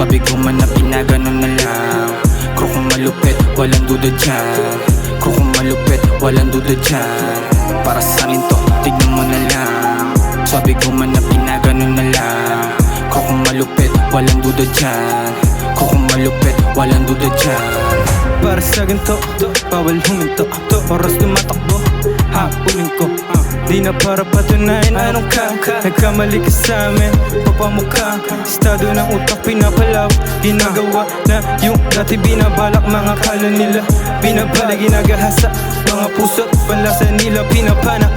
Swabe ko man na pinaganon na lang. Kung malupit, walang duda dyan. Kung malupit, walang duda dyan. Para sa amin to, tignan mo na lang. Swabe ko man na pinaganon na lang. Kung malupit, walang duda dyan. Kung malupit, walang duda dyan. Para sa ganito, bawal huminto. Oras tumatakbo, habulin ko. Di na para patunayan anong ka. Nagkamali ka sa amin, papamukha. Estado ng utak pinapalaw. Ginagawa na yung dati binabalak. Mga kala nila binabalik, ginagahasa. Mga puso't panlasa nila pinapana.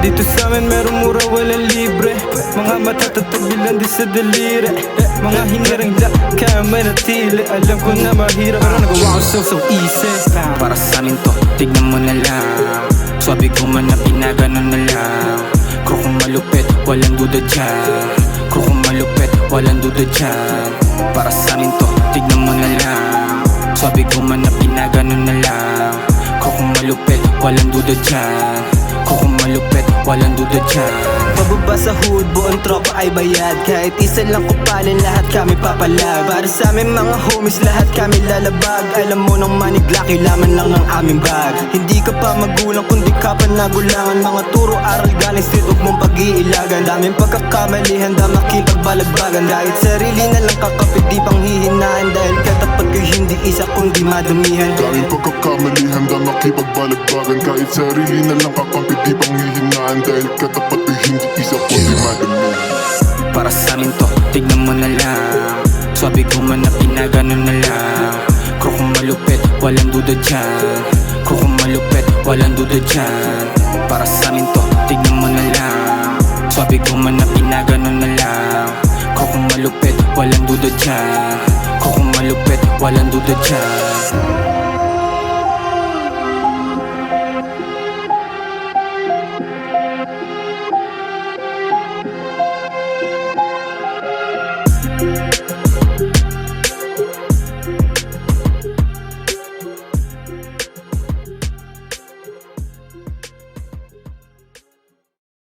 Dito sa amin meron mura, walang libre. Mga matatatag bilang di sa daliri. Mga hinirang da, kaya manatili. Alam ko na mahirap, pero nagawa ko so easy. Para sa amin to, tignan mo na lang. Swabe ko man na pinaganon na lang. Kung malupit, walang duda dyan. Kung malupit, walang duda dyan. Para sa amin to, tignan mo na lang. Swabe ko man na pinaganon na lang. Kung malupit, walang duda dyan. Kung malupit, walang duda dyan. Pababa sa hood, buong tropa ay bayad. Kahit isa lang kupalin, lahat kami papalag. Para sa amin mga homies, lahat kami lalabag. Alam mo nang maniglaki, laman lang ang aming bag. Hindi ka pa magulang, kundi ka pa nagulangan. Mga turo, aral, galing street, huwag mong pag-iilagan. Daming pagkakamali, handa makipagbalagbagan. Kahit sarili na lang kakapit, di pang hihinaan. Dahil katapat ko hindi isa, kundi madamihan. Daming pagkakamali, handa makipagbalagbagan. Kahit sarili na lang kakapit, di pang hihinaan. Dahil katapat ko hindi isa, kundi madamihan. Para sa amin to, tignan mo na lang. Swabe ko man na pinaganon na lang. Kung malupit, walang duda dyan. Kung malupit, walang duda dyan. Para sa amin to, tignan mo na lang. Swabe ko man na pinaganon na lang. Kung malupit, walang duda dyan. Kung malupit, walang duda dyan.